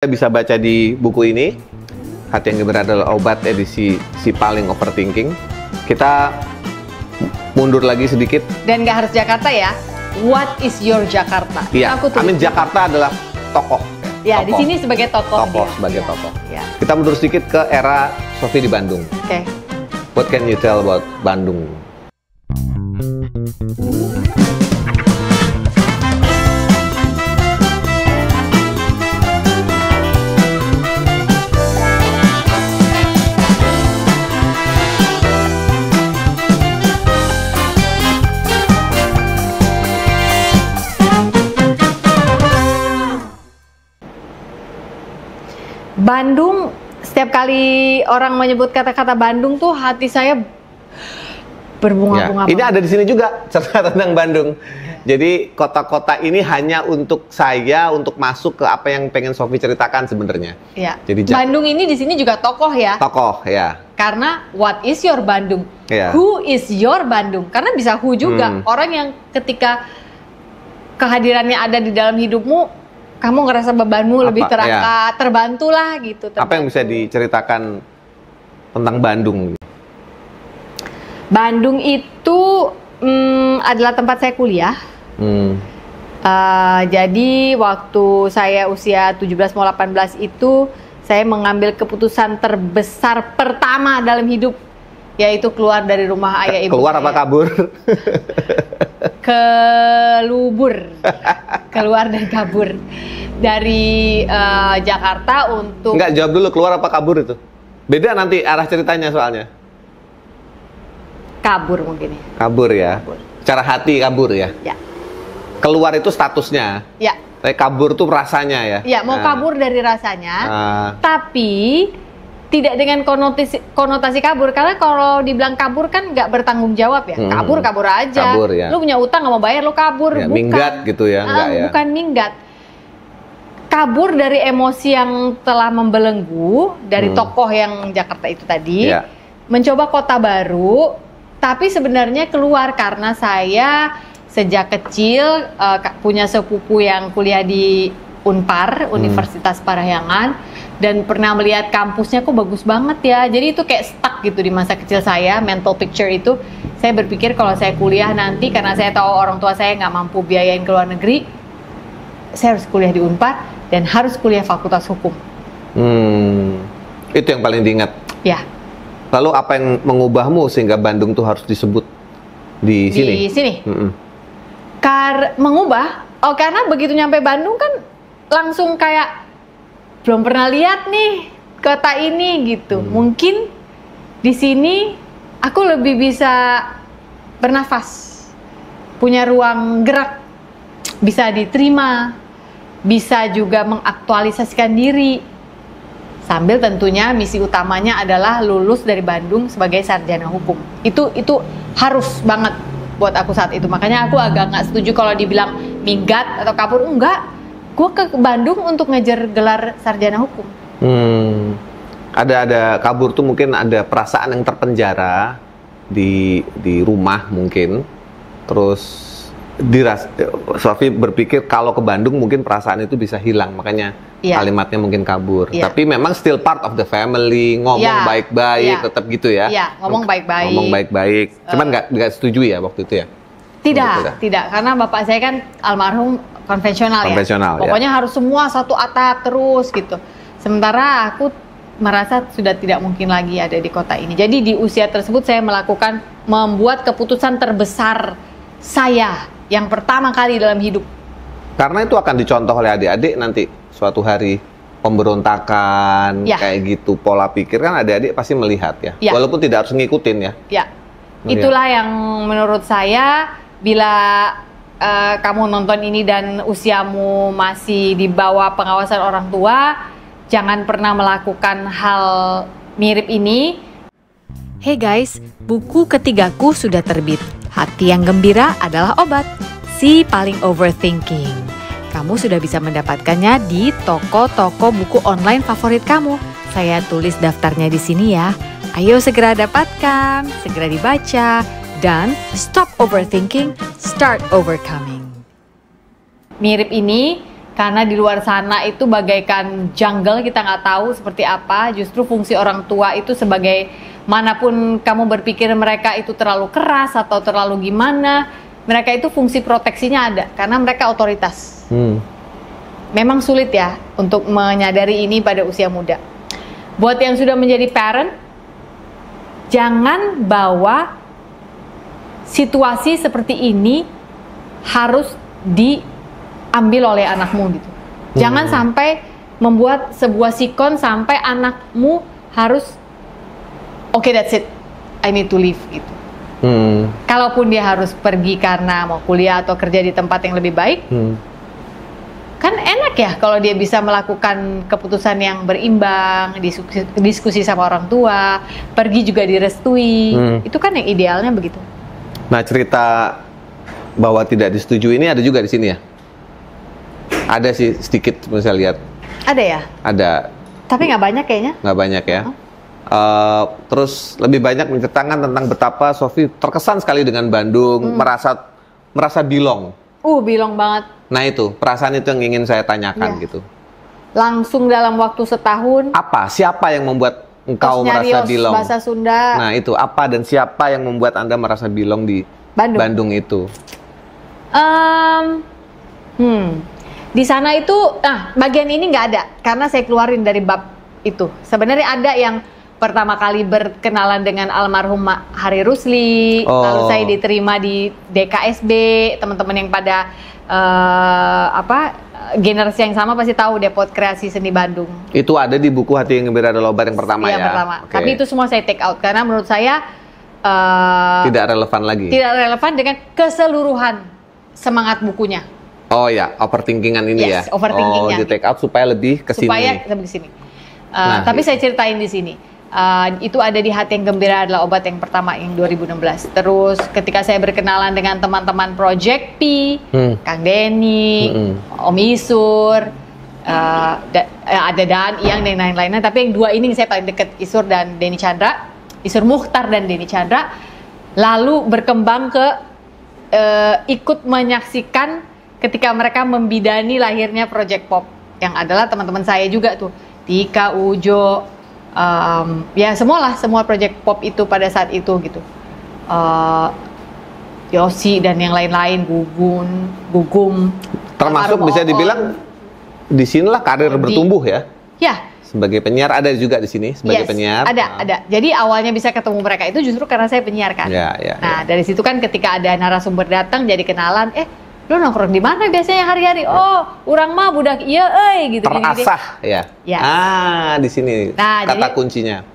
bisa baca di buku ini, Hati yang Gembira Adalah Obat, edisi Si Paling Overthinking. Kita mundur lagi sedikit. Dan nggak harus Jakarta ya. What is your Jakarta? Iya, Jakarta adalah tokoh. Ya, di sini sebagai tokoh. Sebagai tokoh. Ya. Kita mundur sedikit ke era Sophie di Bandung. Oke. What can you tell about Bandung? Bandung, setiap kali orang menyebut kata-kata Bandung tuh hati saya berbunga-bunga. Ya, ini ada di sini juga cerita tentang Bandung. Jadi kota-kota ini hanya untuk saya untuk masuk ke apa yang pengen Sophie ceritakan sebenarnya. Ya. Jadi Bandung ini di sini juga tokoh ya. Tokoh ya. Karena what is your Bandung? Ya. Who is your Bandung? Karena bisa who juga. Orang yang ketika kehadirannya ada di dalam hidupmu, kamu ngerasa bebanmu lebih terangkat, terbantulah gitu. Apa yang bisa diceritakan tentang Bandung? Bandung itu adalah tempat saya kuliah. Jadi waktu saya usia 17 mau 18 itu, saya mengambil keputusan terbesar pertama dalam hidup, yaitu keluar dari rumah ayah ibu. Keluar apa kabur? Keluar dan kabur dari Jakarta untuk. Enggak, jawab dulu, keluar apa kabur itu? Beda nanti arah ceritanya soalnya. Kabur mungkin ya. Kabur ya. Kabur. Cara hati kabur ya. Ya. Keluar itu statusnya. Ya. Tapi kabur tuh rasanya ya. Ya, mau kabur dari rasanya. Tapi tidak dengan konotasi kabur, karena kalau dibilang kabur kan nggak bertanggung jawab ya. Kabur aja. Kabur, ya. Lu punya utang nggak mau bayar, lu kabur. Ya, bukan. Minggat gitu ya, enggak ya. Bukan minggat. Kabur dari emosi yang telah membelenggu dari tokoh yang Jakarta itu tadi. Ya. Mencoba kota baru, tapi sebenarnya keluar karena saya sejak kecil punya sepupu yang kuliah di Unpar, Universitas Parahyangan, dan pernah melihat kampusnya kok bagus banget ya. Jadi itu kayak stuck gitu di masa kecil saya, mental picture itu. Saya berpikir kalau saya kuliah nanti, karena saya tahu orang tua saya nggak mampu biayain ke luar negeri, saya harus kuliah di Unpar dan harus kuliah Fakultas Hukum. Itu yang paling diingat. Ya. Lalu apa yang mengubahmu sehingga Bandung tuh harus disebut di sini? Di sini. Mengubah? Oh, karena begitu nyampe Bandung kan langsung kayak belum pernah lihat nih kota ini gitu. Mungkin di sini aku lebih bisa bernafas, punya ruang gerak, bisa diterima, bisa juga mengaktualisasikan diri. Sambil tentunya misi utamanya adalah lulus dari Bandung sebagai sarjana hukum. Itu harus banget buat aku saat itu. Makanya aku agak nggak setuju kalau dibilang minggat atau kabur. Enggak, gue ke Bandung untuk ngejar gelar sarjana hukum. Ada kabur tuh mungkin ada perasaan yang terpenjara di rumah mungkin. Terus Sophie berpikir kalau ke Bandung mungkin perasaan itu bisa hilang, makanya kalimatnya mungkin kabur. Tapi memang still part of the family, ngomong baik-baik, tetap gitu ya. Iya, ngomong baik-baik. Ngomong baik-baik. Cuman nggak setuju ya waktu itu ya? Tidak, karena bapak saya kan almarhum konvensional ya. Pokoknya harus semua satu atap terus gitu. Sementara aku merasa sudah tidak mungkin lagi ada di kota ini. Jadi di usia tersebut saya membuat keputusan terbesar saya yang pertama kali dalam hidup. Karena itu akan dicontoh oleh adik-adik nanti suatu hari, pemberontakan kayak gitu, pola pikir kan adik-adik pasti melihat ya. Walaupun tidak harus ngikutin ya. Itulah yang menurut saya, bila kamu nonton ini dan usiamu masih di bawah pengawasan orang tua, jangan pernah melakukan hal mirip ini. Hey guys, buku ketigaku sudah terbit. Hati yang Gembira Adalah Obat, Si Paling Overthinking. Kamu sudah bisa mendapatkannya di toko-toko buku online favorit kamu. Saya tulis daftarnya di sini ya. Ayo segera dapatkan, segera dibaca, dan stop overthinking, start overcoming. Mirip ini Karena di luar sana itu bagaikan jungle, kita nggak tahu seperti apa. Justru fungsi orang tua itu sebagai manapun kamu berpikir mereka itu terlalu keras atau terlalu gimana, mereka itu fungsi proteksinya ada karena mereka otoritas. Memang sulit ya untuk menyadari ini pada usia muda. Buat yang sudah menjadi parent, jangan bawa situasi seperti ini harus diambil oleh anakmu gitu. Jangan sampai membuat sebuah sikon sampai anakmu harus okay, that's it, I need to leave gitu. Kalaupun dia harus pergi karena mau kuliah atau kerja di tempat yang lebih baik, kan enak ya kalau dia bisa melakukan keputusan yang berimbang, diskusi sama orang tua, pergi juga direstui. Itu kan yang idealnya begitu. Nah, cerita bahwa tidak disetujui ini ada juga di sini ya? Ada sih sedikit, saya lihat. Ada ya? Ada. Tapi nggak banyak kayaknya? Nggak banyak ya. Terus lebih banyak menceritakan tentang betapa Sophie terkesan sekali dengan Bandung, merasa belong. Belong banget. Nah itu, perasaan itu yang ingin saya tanyakan gitu. Langsung dalam waktu setahun. Apa? Siapa yang membuat engkau merasa belong? Bahasa Sunda. Nah itu, apa dan siapa yang membuat Anda merasa belong di Bandung itu? Di sana itu, bagian ini nggak ada karena saya keluarin dari bab itu. Sebenarnya ada yang pertama kali berkenalan dengan almarhum Hari Rusli, lalu saya diterima di DKSB, teman-teman yang pada generasi yang sama pasti tahu Depot Kreasi Seni Bandung. Itu ada di buku Hati yang Gembira Adalah Obat yang pertama ya? Yang pertama. Okay. Tapi itu semua saya take out karena menurut saya tidak relevan lagi. Tidak relevan dengan keseluruhan semangat bukunya. Oh ya, overthinkingan ini ya. Overthinkingnya. Di take out supaya lebih ke sini. Supaya lebih ke sini. Tapi saya ceritain di sini. Itu ada di Hati yang Gembira Adalah Obat yang pertama yang 2016. Terus ketika saya berkenalan dengan teman-teman Project P, Kang Denny, Om Isur, ada Dan Iyang dan lain-lainnya. Tapi yang dua ini saya paling dekat, Isur dan Denny Chandra, Isur Mukhtar dan Denny Chandra. Lalu berkembang ke ikut menyaksikan ketika mereka membidani lahirnya Project Pop yang adalah teman-teman saya juga tuh, Tika, Ujo, ya semua Project Pop itu pada saat itu gitu, Yosi dan yang lain-lain, Gugum, termasuk bisa dibilang di sinilah karir bertumbuh ya. Ya. Sebagai penyiar ada juga di sini sebagai penyiar. Ada. Jadi awalnya bisa ketemu mereka itu justru karena saya penyiar kan. Nah dari situ kan ketika ada narasumber datang jadi kenalan, lu nongkrong di mana biasanya hari-hari? Urang mah budak iya gitu. Terasah ya. Di sini kata kuncinya.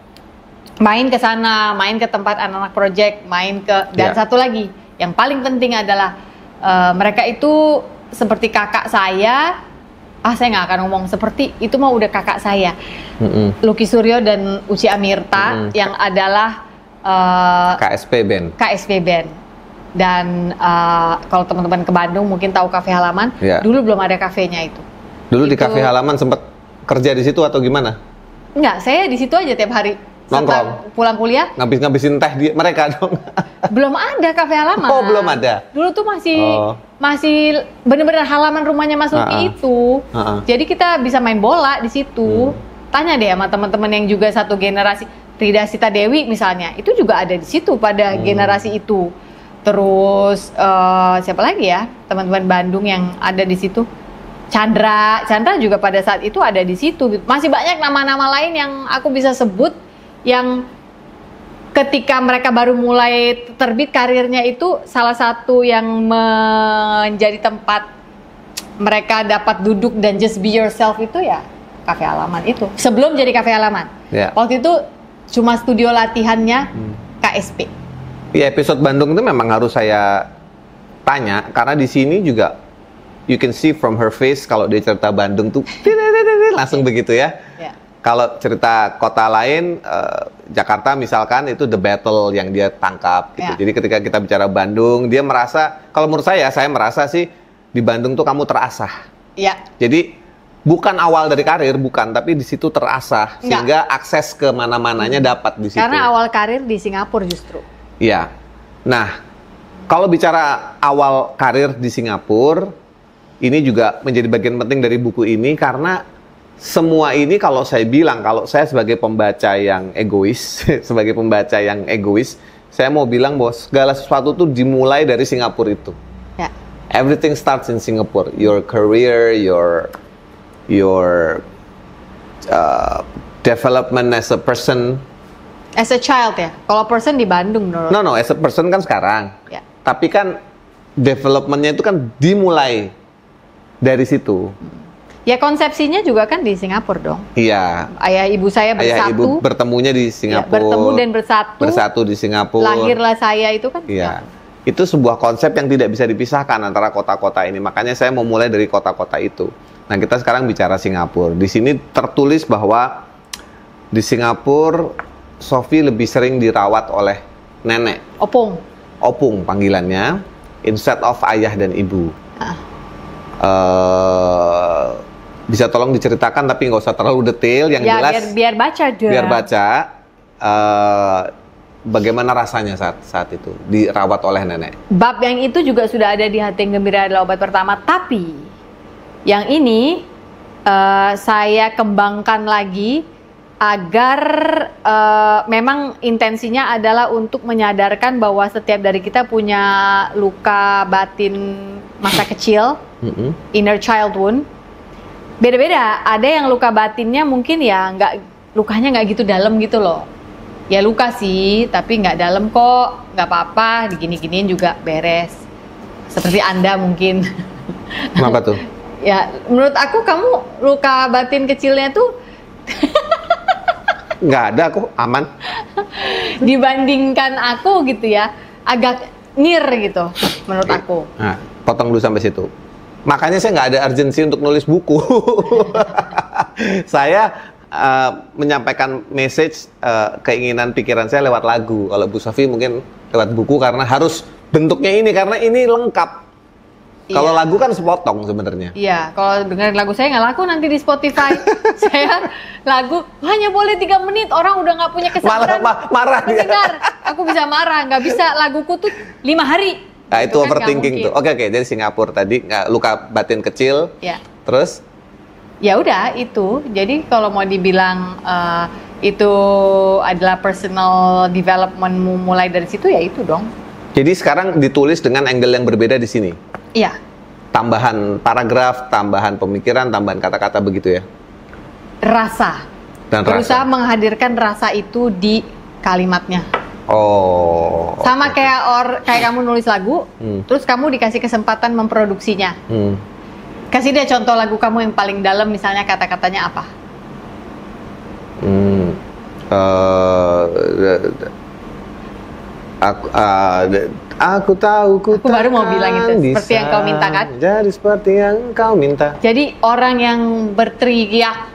Main ke sana, main ke tempat anak-anak project, main ke dan satu lagi yang paling penting adalah mereka itu seperti kakak saya. Saya nggak akan ngomong seperti itu, mah udah kakak saya. Lucky Suryo dan Uci Amirta yang adalah KSP Band. Dan kalau teman-teman ke Bandung mungkin tahu Kafe Halaman. Dulu belum ada kafenya itu. Dulu di Kafe Halaman sempat kerja di situ atau gimana? Enggak, saya di situ aja tiap hari. Nongkrong. Pulang kuliah. Ngabisin teh di mereka dong. Belum ada Kafe Halaman. Belum ada. Dulu tuh masih bener-bener halaman rumahnya Mas Luki itu. Jadi kita bisa main bola di situ. Tanya deh sama teman-teman yang juga satu generasi. Rida Sita Dewi misalnya, itu juga ada di situ pada generasi itu. Terus siapa lagi ya teman-teman Bandung yang ada di situ? Chandra juga pada saat itu ada di situ. Masih banyak nama-nama lain yang aku bisa sebut yang ketika mereka baru mulai terbit karirnya itu salah satu yang menjadi tempat mereka dapat duduk dan just be yourself itu ya Kafe Halaman itu. Sebelum jadi Kafe Halaman. Waktu itu cuma studio latihannya KSP. Ya, episode Bandung itu memang harus saya tanya karena di sini juga you can see from her face kalau dia cerita Bandung tuh langsung begitu ya. Kalau cerita kota lain, Jakarta misalkan itu the battle yang dia tangkap gitu. Jadi ketika kita bicara Bandung, dia merasa, kalau menurut saya merasa sih di Bandung tuh kamu terasah. Jadi bukan awal dari karir, bukan, tapi di situ terasah sehingga akses ke mana-mananya dapat di situ. Karena awal karir di Singapura justru. Iya. Nah, kalau bicara awal karir di Singapura, ini juga menjadi bagian penting dari buku ini karena semua ini kalau saya sebagai pembaca yang egois, sebagai pembaca yang egois, saya mau bilang bahwa segala sesuatu tuh dimulai dari Singapura itu. Ya. Everything starts in Singapore. Your career, your development as a person. As a child ya. Kalau person di Bandung menurut. No, as a person kan sekarang. Ya. Tapi kan developmentnya itu kan dimulai dari situ. Ya konsepsinya juga kan di Singapura dong. Iya. Ayah ibu saya bersatu. Ayah ibu bertemunya di Singapura. Ya, bertemu dan bersatu. Bersatu di Singapura. Lahirlah saya itu kan. Iya. Itu sebuah konsep yang tidak bisa dipisahkan antara kota-kota ini. Makanya saya mau mulai dari kota-kota itu. Nah, kita sekarang bicara Singapura. Di sini tertulis bahwa di Singapura Sophie lebih sering dirawat oleh nenek. Opung panggilannya, instead of ayah dan ibu. Bisa tolong diceritakan tapi nggak usah terlalu detail, yang jelas. Biar baca deh. Biar baca. Bagaimana rasanya saat itu dirawat oleh nenek? Bab yang itu juga sudah ada di Hati yang Gembira adalah obat pertama, tapi yang ini saya kembangkan lagi agar memang intensinya adalah untuk menyadarkan bahwa setiap dari kita punya luka batin masa kecil, inner child wound. Beda-beda, ada yang luka batinnya mungkin ya lukanya nggak gitu dalam gitu loh. Ya luka sih, tapi nggak dalam kok, nggak apa-apa, digini-giniin juga beres. Seperti Anda mungkin. Kenapa tuh? Ya, menurut aku kamu luka batin kecilnya tuh nggak ada, aku aman. Dibandingkan aku gitu ya, agak near gitu, menurut aku. Nah, potong dulu sampai situ. Makanya saya nggak ada urgensi untuk nulis buku. Saya menyampaikan message, keinginan pikiran saya lewat lagu. Kalau Bu Sophie mungkin lewat buku karena harus bentuknya ini, karena ini lengkap. Iya. Kalau lagu kan sepotong sebenarnya. Iya, kalau dengerin lagu saya nggak laku nanti di Spotify. Saya lagu hanya boleh 3 menit, orang udah nggak punya kesabaran. Marah mendengar. Aku bisa marah, nggak bisa laguku tuh 5 hari. Nah, itu kan overthinking tuh. Oke, dari Singapura tadi luka batin kecil. Ya. Terus? Ya udah itu. Jadi kalau mau dibilang itu adalah personal developmentmu mulai dari situ ya itu dong. Jadi sekarang ditulis dengan angle yang berbeda di sini. Iya. Tambahan paragraf, tambahan pemikiran, tambahan kata-kata begitu ya. Rasa. Dan berusaha menghadirkan rasa itu di kalimatnya. Oh. Sama kayak kamu nulis lagu, terus kamu dikasih kesempatan memproduksinya. Kasih dia contoh lagu kamu yang paling dalam, misalnya kata-katanya apa? Aku tahu aku baru mau bilang itu seperti yang kau minta kan? Jadi seperti yang kau minta. Jadi orang yang berteriak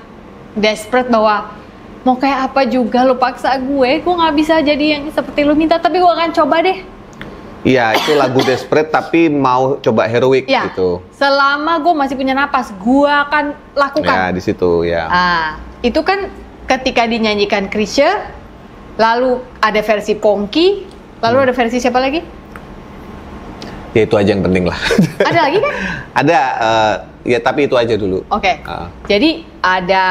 desperate bahwa mau kayak apa juga lo paksa gue nggak bisa jadi yang seperti lo minta, tapi gue akan coba deh. Iya, itu lagu desperate tapi mau coba heroik ya, gitu. Selama gue masih punya napas, gue akan lakukan. Ya, di situ ya. Itu kan ketika dinyanyikan Chrisye, lalu ada versi Pongki, lalu ada versi siapa lagi? Ya itu aja yang penting lah. Ada lagi kan? Ada, ya tapi itu aja dulu. Oke. Jadi ada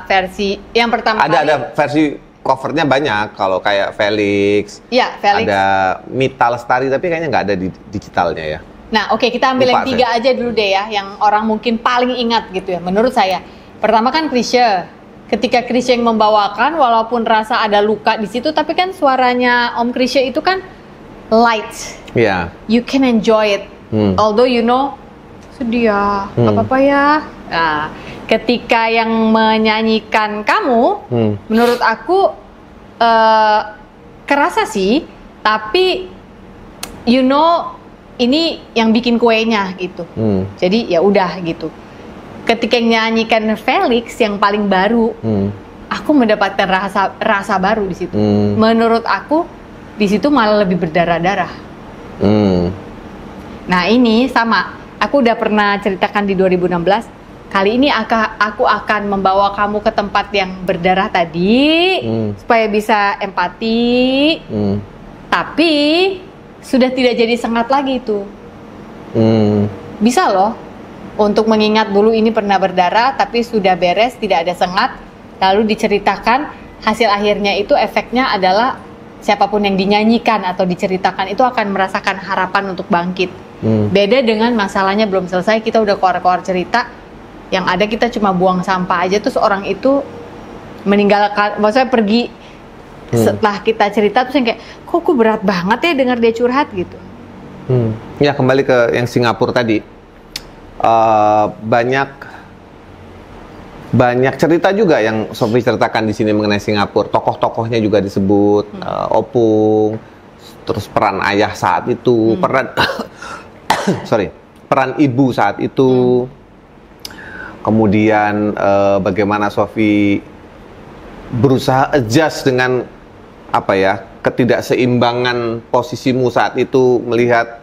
versi yang pertama ada versi covernya banyak, kalau kayak Felix. Iya, Felix. Ada Mita Lestari, tapi kayaknya nggak ada di digitalnya ya. Nah, oke, kita ambil yang 3 aja dulu deh ya, yang orang mungkin paling ingat gitu ya, menurut saya. Pertama kan Chrisye. Ketika Chrisye yang membawakan, walaupun rasa ada luka di situ, tapi kan suaranya Om Chrisye itu kan light. Iya. You can enjoy it. Although you know, sedih ya, nggak apa-apa ya. Nah, ketika yang menyanyikan kamu, menurut aku kerasa sih, tapi you know ini yang bikin kuenya gitu. Jadi ya udah gitu. Ketika yang nyanyikan Felix yang paling baru, aku mendapatkan rasa baru di situ. Menurut aku di situ malah lebih berdarah-darah. Nah ini sama, aku udah pernah ceritakan di 2016. Kali ini aku akan membawa kamu ke tempat yang berdarah tadi, supaya bisa empati. Tapi sudah tidak jadi sengat lagi itu. Bisa loh. untuk mengingat dulu ini pernah berdarah, tapi sudah beres, tidak ada sengat, lalu diceritakan, hasil akhirnya itu efeknya adalah siapapun yang dinyanyikan atau diceritakan itu akan merasakan harapan untuk bangkit. Beda dengan masalahnya belum selesai, kita udah keluar-keluar cerita, yang ada kita cuma buang sampah aja, terus orang itu meninggalkan, maksudnya pergi setelah kita cerita, terus yang kayak, kok berat banget ya dengar dia curhat gitu. Ya, kembali ke yang Singapura tadi. Banyak cerita juga yang Sophie ceritakan di sini mengenai Singapura. Tokoh-tokohnya juga disebut, Opung, terus peran ayah saat itu, peran ibu saat itu. Kemudian bagaimana Sophie berusaha adjust dengan ketidakseimbangan posisimu saat itu, melihat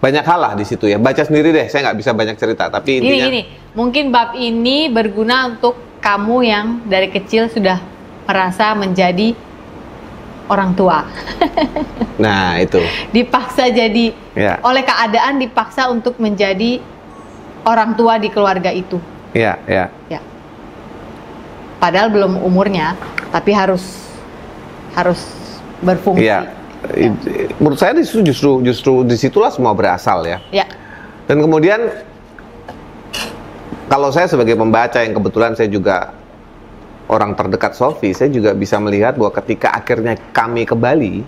banyak hal lah di situ ya. Baca sendiri deh, saya nggak bisa banyak cerita, tapi intinya gini, mungkin bab ini berguna untuk kamu yang dari kecil sudah merasa menjadi orang tua. Nah, itu. Dipaksa jadi, oleh keadaan dipaksa untuk menjadi orang tua di keluarga itu. Iya. Padahal belum umurnya, tapi harus berfungsi. Iya. Menurut saya justru disitulah semua berasal ya. Dan kemudian kalau saya sebagai pembaca yang kebetulan saya juga orang terdekat Sophie, saya juga bisa melihat bahwa ketika akhirnya kami ke Bali,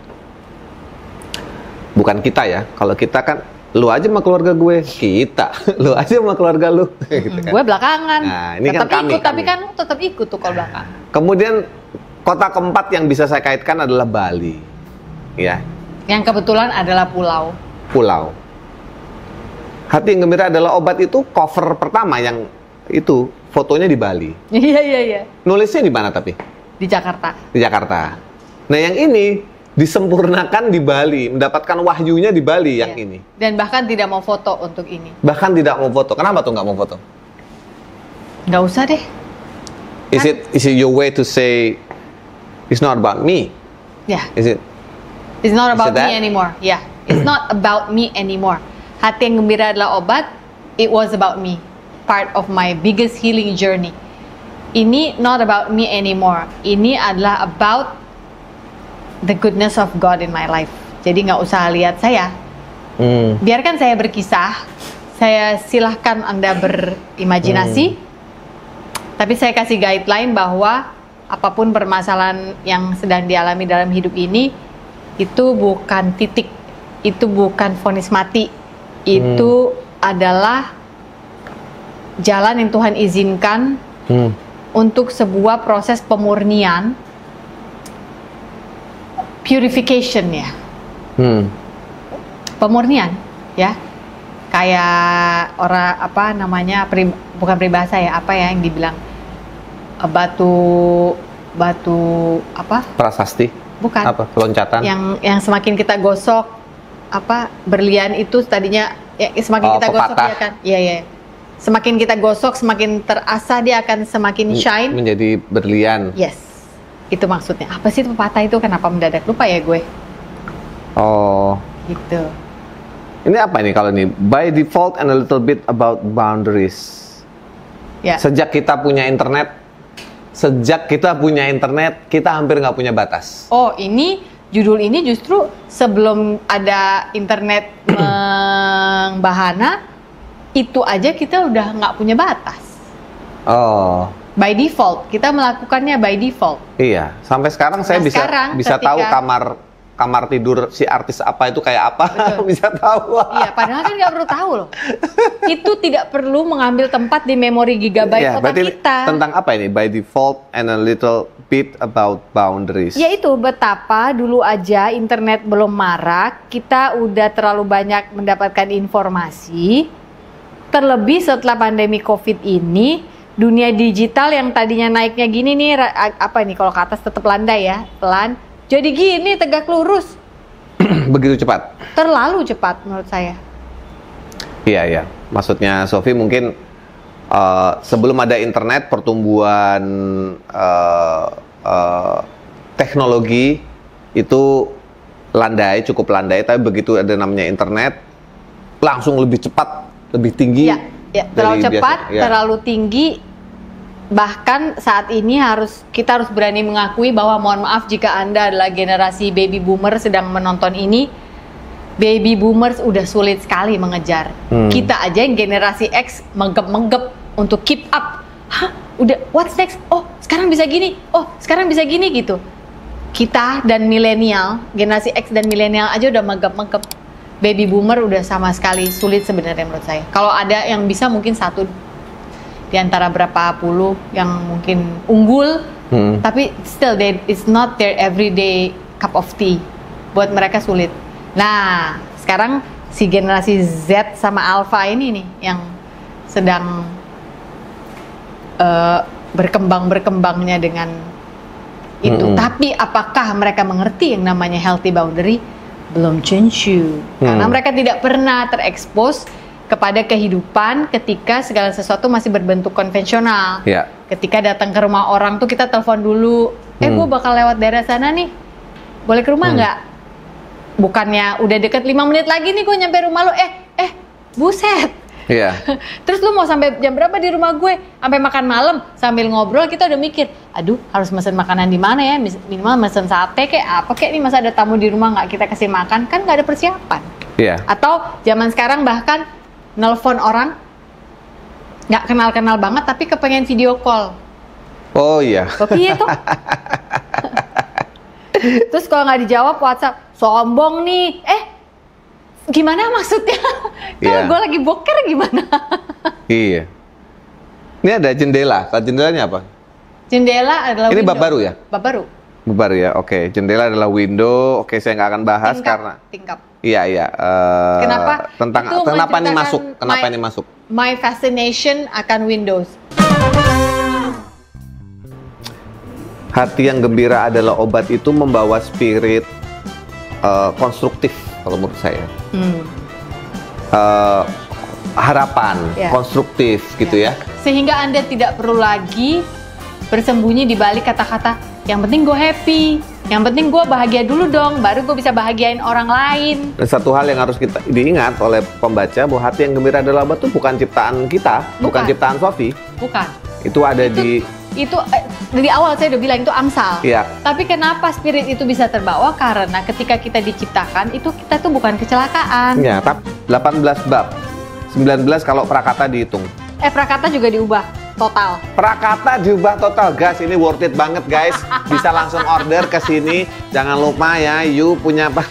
bukan kita ya, kalau kita kan lu aja sama keluarga gue, lu aja sama keluarga lu. Gitu kan. Gue belakangan. Nah, ini tetap kan kami. Tapi kan tetap ikut tuh kalau belakang. Kemudian kota keempat yang bisa saya kaitkan adalah Bali. Ya. Yang kebetulan adalah pulau. Hati yang Gembira Adalah Obat itu cover pertama yang itu fotonya di Bali. Iya. Nulisnya di mana tapi? Di Jakarta. Nah, yang ini disempurnakan di Bali, mendapatkan wahyunya di Bali yang ini. Dan bahkan tidak mau foto untuk ini. Kenapa tuh nggak mau foto? Nggak usah deh. Is it your way to say it's not about me? Yeah. It's not about me anymore. Yeah, it's not about me anymore. Hati yang Gembira Adalah Obat. It was about me. Part of my biggest healing journey. Ini not about me anymore. Ini adalah about the goodness of God in my life. Jadi nggak usah lihat saya. Biarkan saya berkisah. Saya silahkan Anda berimajinasi. Tapi saya kasih guideline bahwa apapun permasalahan yang sedang dialami dalam hidup ini, itu bukan titik, itu bukan vonis mati, itu adalah jalan yang Tuhan izinkan untuk sebuah proses pemurnian, purification ya, pemurnian ya, kayak orang bukan peribahasa ya, yang dibilang batu prasasti. Bukan. Loncatan. Yang semakin kita gosok berlian itu tadinya semakin kita gosok dia kan. Iya. Semakin kita gosok semakin terasa dia akan semakin shine menjadi berlian. Yes. Itu maksudnya. Apa sih pepatah itu? Kenapa mendadak lupa ya gue? Oh. Gitu. Ini apa nih kalau nih? By default and a little bit about boundaries. Ya. Sejak kita punya internet, kita hampir nggak punya batas. Oh, ini judul ini justru sebelum ada internet membahana, itu aja kita udah nggak punya batas. Oh. By default, kita melakukannya by default. Iya, sampai sekarang saya bisa tahu kamar tidur si artis apa itu kayak apa. Bisa tahu. Iya, padahal kan nggak perlu tahu loh. Itu tidak perlu mengambil tempat di memori gigabyte otak kita. Tentang apa ini? By default and a little bit about boundaries. Yaitu betapa dulu aja internet belum marak, kita udah terlalu banyak mendapatkan informasi. Terlebih setelah pandemi COVID ini, dunia digital yang tadinya naiknya gini nih, kalau ke atas tetap landai ya, pelan. Jadi gini, tegak lurus. Begitu cepat? Terlalu cepat menurut saya. Iya. Maksudnya Sophie mungkin sebelum ada internet, pertumbuhan teknologi itu cukup landai. Tapi begitu ada namanya internet, langsung lebih cepat, lebih tinggi. Ya, terlalu cepat, terlalu tinggi. Bahkan saat ini kita harus berani mengakui bahwa mohon maaf jika Anda adalah generasi baby boomer sedang menonton ini, baby boomers udah sulit sekali mengejar. Kita aja yang generasi X menggep-menggep untuk keep up. Hah? Udah what's next? Oh, sekarang bisa gini. Oh, sekarang bisa gini gitu. Kita dan milenial, generasi X dan milenial aja udah menggep-menggep. Baby boomer udah sama sekali sulit sebenarnya menurut saya. Kalau ada yang bisa mungkin satu di antara berapa puluh yang mungkin unggul, tapi still it's not their everyday cup of tea. Buat mereka sulit. Nah, sekarang si generasi Z sama Alpha ini nih yang sedang berkembangnya dengan itu. Tapi apakah mereka mengerti yang namanya healthy boundary? Belum tentu. Karena mereka tidak pernah terekspos kepada kehidupan ketika segala sesuatu masih berbentuk konvensional. Ketika datang ke rumah orang tuh kita telepon dulu, gue bakal lewat daerah sana nih, boleh ke rumah nggak? Bukannya udah deket 5 menit lagi nih gue nyampe rumah lo, buset. Terus lu mau sampai jam berapa di rumah gue? Sampai makan malam sambil ngobrol kita udah mikir, aduh harus mesen makanan di mana ya? Minimal mesen sate kayak apa kayak nih, masa ada tamu di rumah nggak kita kasih makan, kan nggak ada persiapan. Atau zaman sekarang bahkan nelpon orang nggak kenal-kenal banget tapi kepengen video call. Oh iya. Tapi itu. Terus kalau nggak dijawab WhatsApp, sombong nih. Gimana maksudnya? Kalau gue lagi boker gimana? Iya. Ini ada jendela. Kalau jendelanya apa? Jendela adalah ini window. bab baru ya? Bab baru. Bab baru ya. Oke. Jendela adalah window. Oke, saya nggak akan bahas karena. Tingkap. Iya. Kenapa? Kenapa ini masuk? Kenapa ini masuk? My fascination akan Windows. Hati yang gembira adalah obat itu membawa spirit konstruktif kalau menurut saya. Harapan, konstruktif gitu ya. Sehingga Anda tidak perlu lagi bersembunyi di balik kata-kata yang penting gue happy. Yang penting gue bahagia dulu dong, baru gue bisa bahagiain orang lain. Dan satu hal yang harus kita diingat oleh pembaca bahwa hati yang gembira adalah obat itu bukan ciptaan kita, bukan ciptaan Sophie. Bukan. Itu ada itu dari awal saya udah bilang itu angsal. Tapi kenapa spirit itu bisa terbawa? Karena ketika kita diciptakan itu kita tuh bukan kecelakaan. Ya, tapi 18 bab, 19 kalau prakata dihitung. Prakata juga diubah. Total. Prakata diubah total, guys. Ini worth it banget, guys. Bisa langsung order ke sini. Jangan lupa ya, you punya apa?